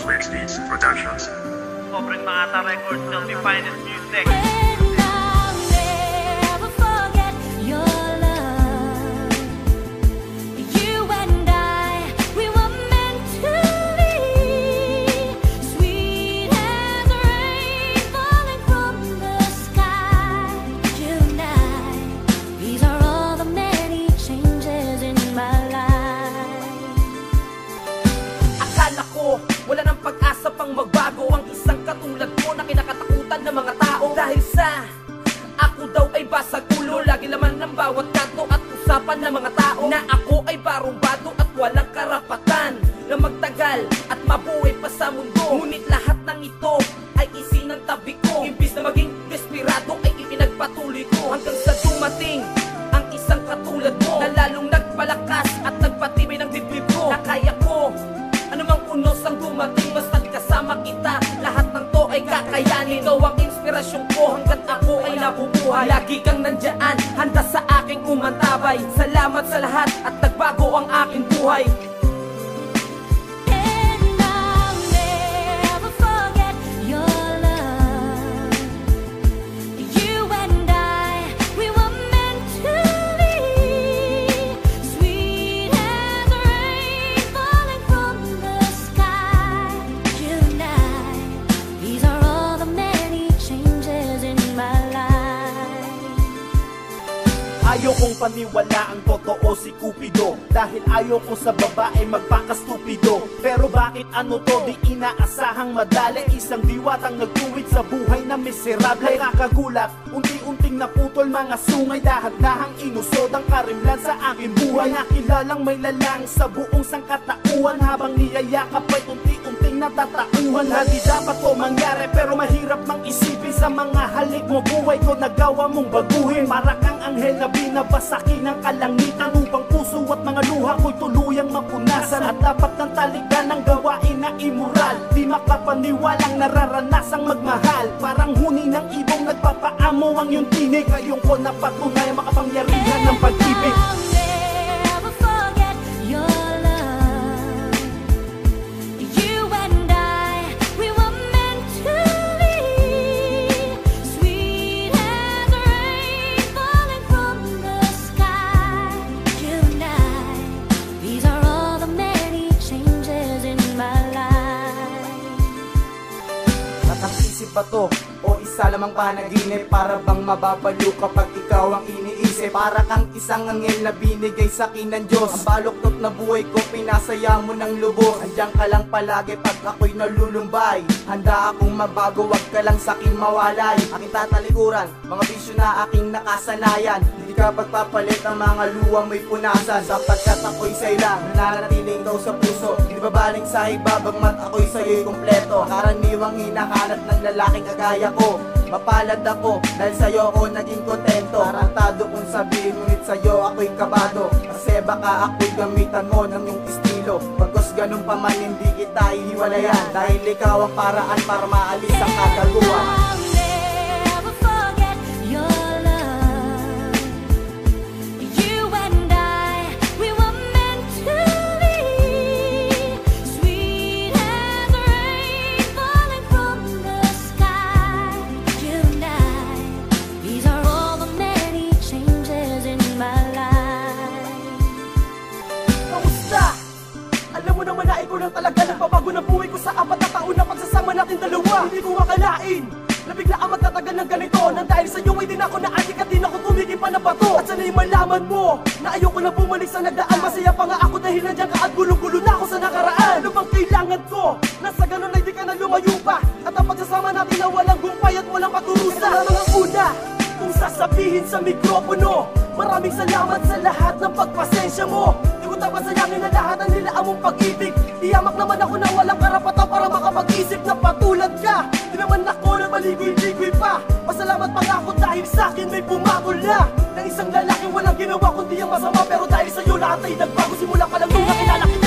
Switch Beats Productions. Sobrang Mata Records, tell me finest music. Wala nang pag-asa pang magbago ang isang katulad ko na kinakatakutan ng mga tao. Dahil sa ako daw ay basag ulo, lagi laman ng bawat kanto at usapan ng mga tao na ako ay barumbado at walang karapatan na magtagal at mabuhay pa sa mundo. Ngunit lahat ng ito ay isinantabi ko, imbis na maging desperado ay ipinagpatuloy ko, hanggang sa dumating ang isang katulad mo na lalong nagpalakas at nagpatibay ng dibdib ko. Na kaya ko anumang unos ang dumating, basta't kasama kita, lahat ng to ay kakayanin. Ikaw ang inspirasyon ko hanggat ako ay nabubuhay. Lagi kang nandyan, handa sa aking umantabay. Salamat sa lahat at nagbago ang aking buhay. Ayaw kong paniwala ang totoo si Cupido, dahil ayaw ko sa babae magpakastupido. Pero bakit ano to, di inaasahang madali, isang diwatang nagtuwid sa buhay na miserable. Nakakagulat, unti-unting naputol mga sungay, dahan-dahang inusod ang karimlan sa aking buhay. Nakilalang may lalang sa buong sangkatauhan, habang niyayakap ay unti-unting natatauhan. Hindi dapat to mangyari pero mahirap mang isipin, sa mga halik mo buhay ko nagawa mong baguhin. Para kang anghel na binabasaki ng kalangitan, upang puso at mga luha ko'y tuluyang mapunasan. At dapat ng taligan ng gawain na immoral, di makapaniwalang nararanasang magmahal. Parang huni ng ibong nagpapaamo ang iyong tinig, ngayon ko napatunay ang makapangyarihan ng pag-ibig. Ba to o isa lamang panaginip, para bang mababaliw kapag ikaw ang iniisip? Para kang isang anghel na binigay sa akin ng Diyos, ang baluktot na buhay ko pinasaya mo ng lubos. Andiyan ka lang palagi pag ako'y nalulumbay, handa akong mabago, wag ka lang sa akin mawalay. Aking tatalikuran, mga bisyo na aking nakasanayan, hindi ka pagpapalit ang mga luwa mo'y punasan. Sapagkat ako'y sa'yo lang, nananatiling ikaw sa puso, hindi babaling sa iba, bagmat ako'y sa'yo'y kompleto. Karaniwang hinahanap ng lalaking kagaya ko, mapalad ako dahil sa'yo ako naging kontento. Tarantado kung sabihin, ngunit sa'yo ako'y kabado, kasi baka ako'y gamitan mo ng iyong estilo. Pagkos ganun pa man hindi kita ihiwalayan, dahil ikaw ang paraan para maalis ang kagaguhan. Naman na ikaw lang talaga nagbabago ng buhay ko sa 4 na taon na pagsasama natin dalawa. Hindi ko akalain na bigla ang magtatagal ng ganito, nang dahil sa iyo ay din ako naadik at din ako tumigil pa na bato. At sana'y malaman mo na ayoko na bumalik sa nagdaan. Masaya pa nga ako dahil nandiyan ka at gulong-gulo na ako sa nakaraan. Ano bang kailangan ko? Nasa ganun ay di ka na lumayo pa, at ang pagsasama natin na walang gumpay at walang paturusa. Ito lang ang una kung sasabihin sa mikropono, maraming salamat sa lahat ng pagpasensya mo. Di ko dapat sayangin na lahat ang nilaan mong pag-ibig. Iyamak naman ako na walang karapatan para makapag-isip na patulad ka. Di naman ako na maligoy-ligoy pa. Pasalamat pa nga ako dahil sa'kin may pumagol na, ng isang lalaking walang ginawa kundi ang masama. Pero dahil sa'yo lahat ay nagbago, simula pa lang nung nakilala kita.